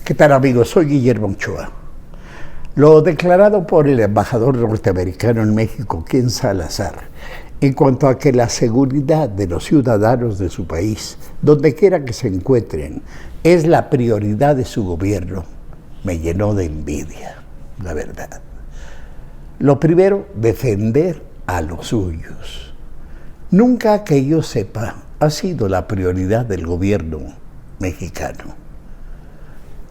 ¿Qué tal, amigos? Soy Guillermo Ochoa. Lo declarado por el embajador norteamericano en México, Ken Salazar, en cuanto a que la seguridad de los ciudadanos de su país, donde quiera que se encuentren, es la prioridad de su gobierno, me llenó de envidia, la verdad. Lo primero, defender a los suyos. Nunca que yo sepa ha sido la prioridad del gobierno mexicano.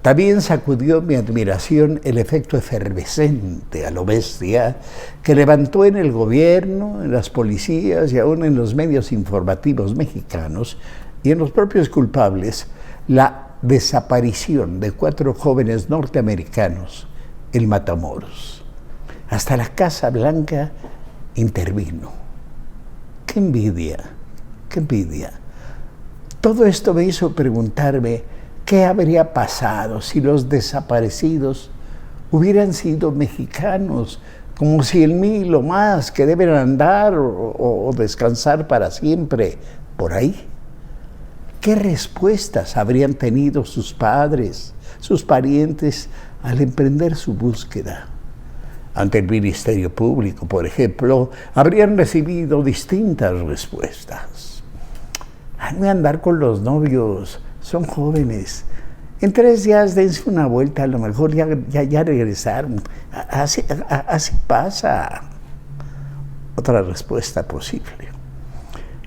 También sacudió mi admiración el efecto efervescente a lo bestia que levantó en el gobierno, en las policías y aún en los medios informativos mexicanos y en los propios culpables la desaparición de 4 jóvenes norteamericanos en Matamoros. Hasta la Casa Blanca intervino. ¡Qué envidia! ¡Qué envidia! Todo esto me hizo preguntarme ¿qué habría pasado si los desaparecidos hubieran sido mexicanos, como 100,000 o más que deben andar o descansar para siempre por ahí? ¿Qué respuestas habrían tenido sus padres, sus parientes al emprender su búsqueda? Ante el Ministerio Público, por ejemplo, habrían recibido distintas respuestas. Van a andar con los novios, son jóvenes. En 3 días dense una vuelta, a lo mejor ya regresaron. Así pasa. Otra respuesta posible.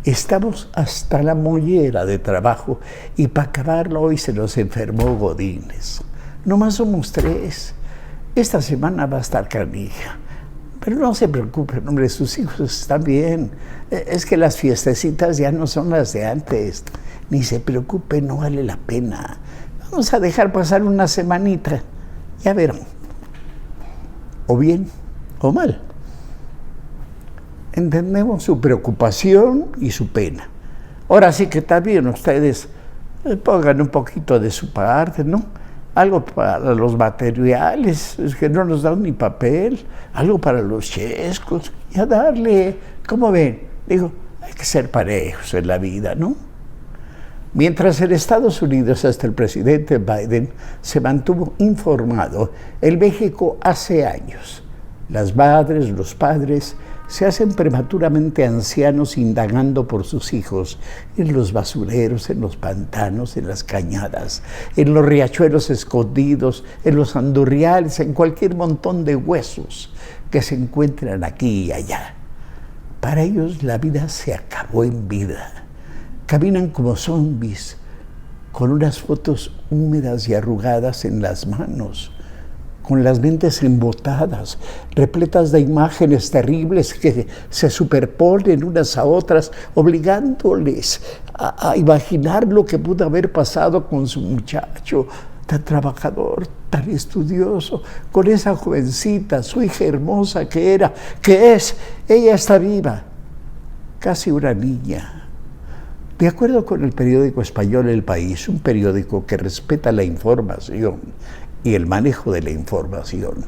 Estamos hasta la mollera de trabajo y para acabarlo hoy se nos enfermó Godínez. Nomás somos 3. Esta semana va a estar canija. Pero no se preocupen, hombre, sus hijos están bien. Es que las fiestecitas ya no son las de antes. Ni se preocupe, no vale la pena. Vamos a dejar pasar una semanita. Ya verán. O bien, o mal. Entendemos su preocupación y su pena. Ahora sí que también ustedes pongan un poquito de su parte, ¿no? Algo para los materiales, es que no nos dan ni papel, algo para los chescos, y a darle, ¿cómo ven? Digo, hay que ser parejos en la vida, ¿no? Mientras en Estados Unidos, hasta el presidente Biden se mantuvo informado, en México hace años, las madres, los padres, se hacen prematuramente ancianos indagando por sus hijos en los basureros, en los pantanos, en las cañadas, en los riachuelos escondidos, en los andurriales, en cualquier montón de huesos que se encuentran aquí y allá. Para ellos la vida se acabó en vida. Caminan como zombies, con unas fotos húmedas y arrugadas en las manos, con las mentes embotadas, repletas de imágenes terribles que se superponen unas a otras, obligándoles a imaginar lo que pudo haber pasado con su muchacho, tan trabajador, tan estudioso, con esa jovencita, su hija hermosa que es, ella está viva, casi una niña. De acuerdo con el periódico español El País, un periódico que respeta la información y el manejo de la información,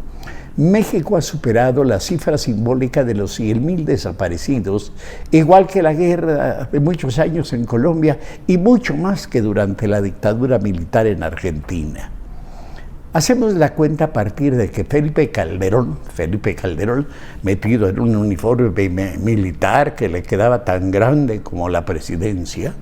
México ha superado la cifra simbólica de los 100,000 desaparecidos, igual que la guerra de muchos años en Colombia y mucho más que durante la dictadura militar en Argentina. Hacemos la cuenta a partir de que Felipe Calderón, metido en un uniforme militar que le quedaba tan grande como la presidencia,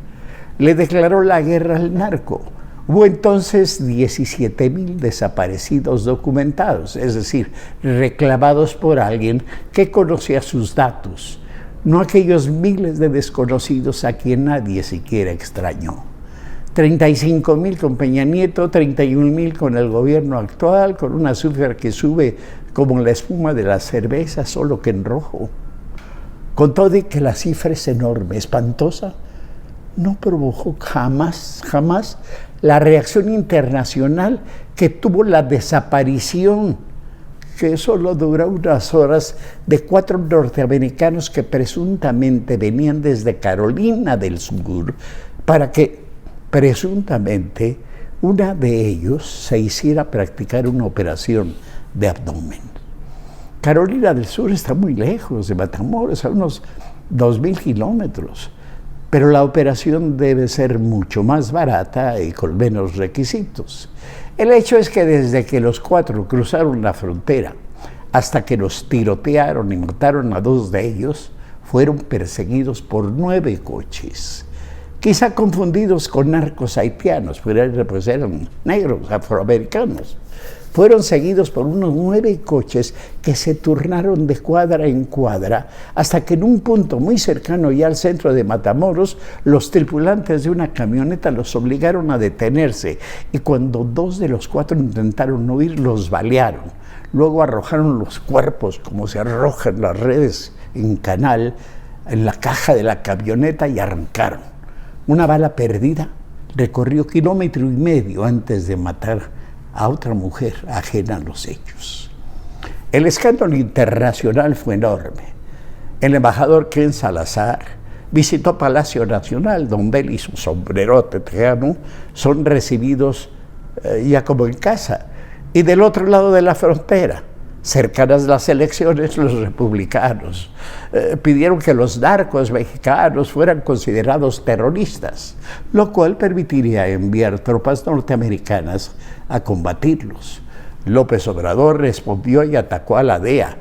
le declaró la guerra al narco. Hubo entonces 17,000 desaparecidos documentados, es decir, reclamados por alguien que conocía sus datos, no aquellos miles de desconocidos a quien nadie siquiera extrañó. 35,000 con Peña Nieto, 31,000 con el gobierno actual, con una cifra que sube como la espuma de la cerveza, solo que en rojo. Con todo y que la cifra es enorme, espantosa, no provocó jamás la reacción internacional que tuvo la desaparición, que solo duró unas horas, de 4 norteamericanos que presuntamente venían desde Carolina del Sur para que presuntamente una de ellos se hiciera practicar una operación de abdomen. Carolina del Sur está muy lejos de Matamoros, a unos 2,000 kilómetros. Pero la operación debe ser mucho más barata y con menos requisitos. El hecho es que desde que los 4 cruzaron la frontera hasta que los tirotearon y mataron a 2 de ellos, fueron perseguidos por 9 coches. Quizá confundidos con narcos haitianos, pues eran negros, afroamericanos. Fueron seguidos por unos 9 coches que se turnaron de cuadra en cuadra hasta que en un punto muy cercano ya al centro de Matamoros, los tripulantes de una camioneta los obligaron a detenerse y cuando 2 de los 4 intentaron huir, los balearon. Luego arrojaron los cuerpos, como se arrojan las redes en canal, en la caja de la camioneta y arrancaron. Una bala perdida recorrió 1,5 kilómetros antes de matar a otra mujer ajena a los hechos. El escándalo internacional fue enorme. El embajador Ken Salazar visitó Palacio Nacional, donde él y su sombrerote tejano son recibidos ya como en casa. Y del otro lado de la frontera, cercanas las elecciones, los republicanos pidieron que los narcos mexicanos fueran considerados terroristas, lo cual permitiría enviar tropas norteamericanas a combatirlos. López Obrador respondió y atacó a la DEA.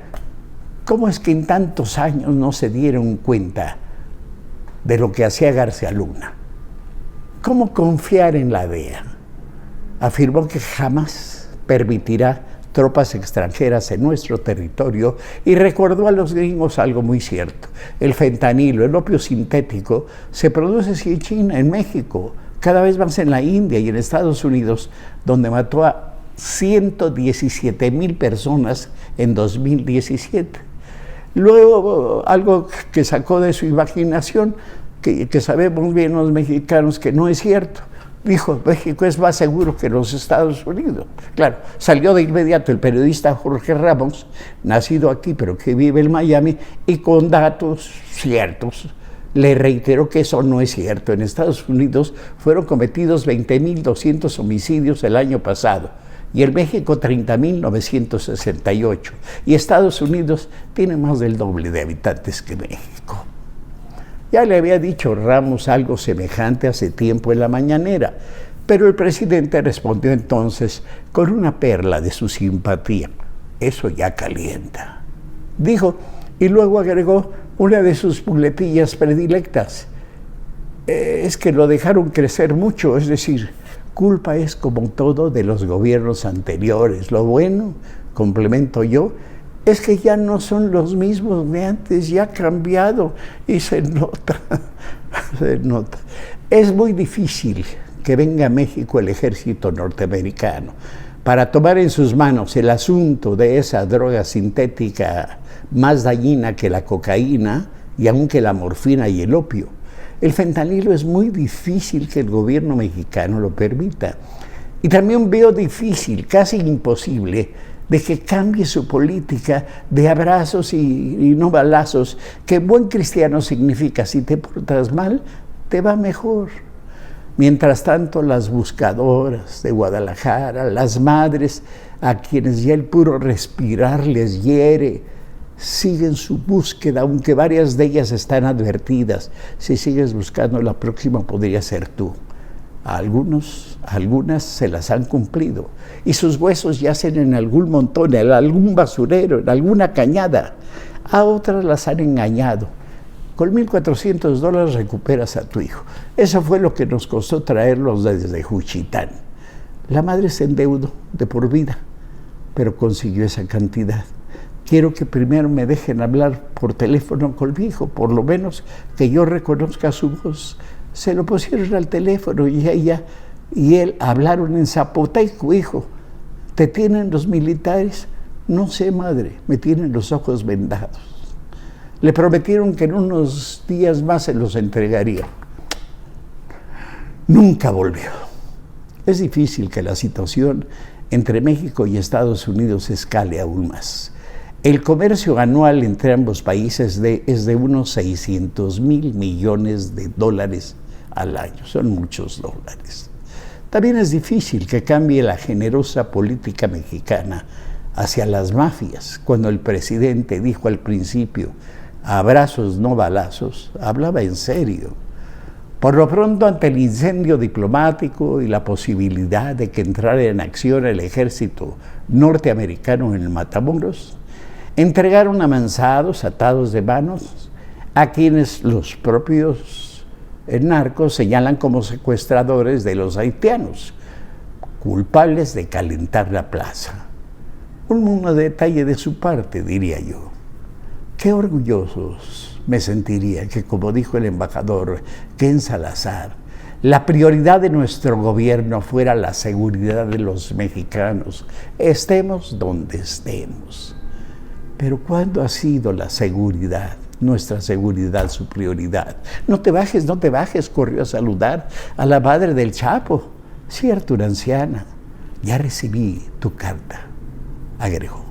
¿Cómo es que en tantos años no se dieron cuenta de lo que hacía García Luna? ¿Cómo confiar en la DEA? Afirmó que jamás permitirá tropas extranjeras en nuestro territorio y recordó a los gringos algo muy cierto. El fentanilo, el opio sintético, se produce sí en China, en México, cada vez más en la India y en Estados Unidos, donde mató a 117,000 personas en 2017. Luego, algo que sacó de su imaginación, que sabemos bien los mexicanos que no es cierto. Dijo, México es más seguro que los Estados Unidos. Claro, salió de inmediato el periodista Jorge Ramos, nacido aquí pero que vive en Miami, y con datos ciertos le reiteró que eso no es cierto. En Estados Unidos fueron cometidos 20,200 homicidios el año pasado y en México 30,968. Y Estados Unidos tiene más del doble de habitantes que México. Ya le había dicho Ramos algo semejante hace tiempo en la mañanera, pero el presidente respondió entonces con una perla de su simpatía. Eso ya calienta, dijo, y luego agregó una de sus muletillas predilectas. Es que lo dejaron crecer mucho, es decir, culpa es como todo de los gobiernos anteriores. Lo bueno, complemento yo, es que ya no son los mismos de antes, ya ha cambiado y se nota, se nota. Es muy difícil que venga a México el ejército norteamericano para tomar en sus manos el asunto de esa droga sintética más dañina que la cocaína y aún que la morfina y el opio. El fentanilo es muy difícil que el gobierno mexicano lo permita. Y también veo difícil, casi imposible, de que cambie su política de abrazos y no balazos, que buen cristiano significa si te portas mal, te va mejor. Mientras tanto, las buscadoras de Guadalajara, las madres a quienes ya el puro respirar les hiere, siguen su búsqueda, aunque varias de ellas están advertidas. Si sigues buscando, la próxima podría ser tú. A algunas se las han cumplido y sus huesos yacen en algún montón, en algún basurero, en alguna cañada. A otras las han engañado. Con $1,400 recuperas a tu hijo. Eso fue lo que nos costó traerlos desde Juchitán. La madre se endeudó de por vida, pero consiguió esa cantidad. Quiero que primero me dejen hablar por teléfono con mi hijo, por lo menos que yo reconozca su voz. Se lo pusieron al teléfono y ella y él hablaron en zapoteco. Hijo, ¿te tienen los militares? No sé, madre, me tienen los ojos vendados. Le prometieron que en unos días más se los entregaría. Nunca volvió. Es difícil que la situación entre México y Estados Unidos escale aún más. El comercio anual entre ambos países es de unos 600,000 millones de dólares al año. Son muchos dólares. También es difícil que cambie la generosa política mexicana hacia las mafias. Cuando el presidente dijo al principio, abrazos no balazos, hablaba en serio. Por lo pronto, ante el incendio diplomático y la posibilidad de que entrara en acción el ejército norteamericano en el Matamoros, entregaron amansados, atados de manos, a quienes los propios narcos señalan como secuestradores de los haitianos, culpables de calentar la plaza. Un detalle de su parte, diría yo. Qué orgullosos me sentiría que, como dijo el embajador Ken Salazar, la prioridad de nuestro gobierno fuera la seguridad de los mexicanos, estemos donde estemos. Pero ¿cuándo ha sido la seguridad, nuestra seguridad, su prioridad? No te bajes, corrió a saludar a la madre del Chapo. Cierto, una anciana. Ya recibí tu carta, agregó.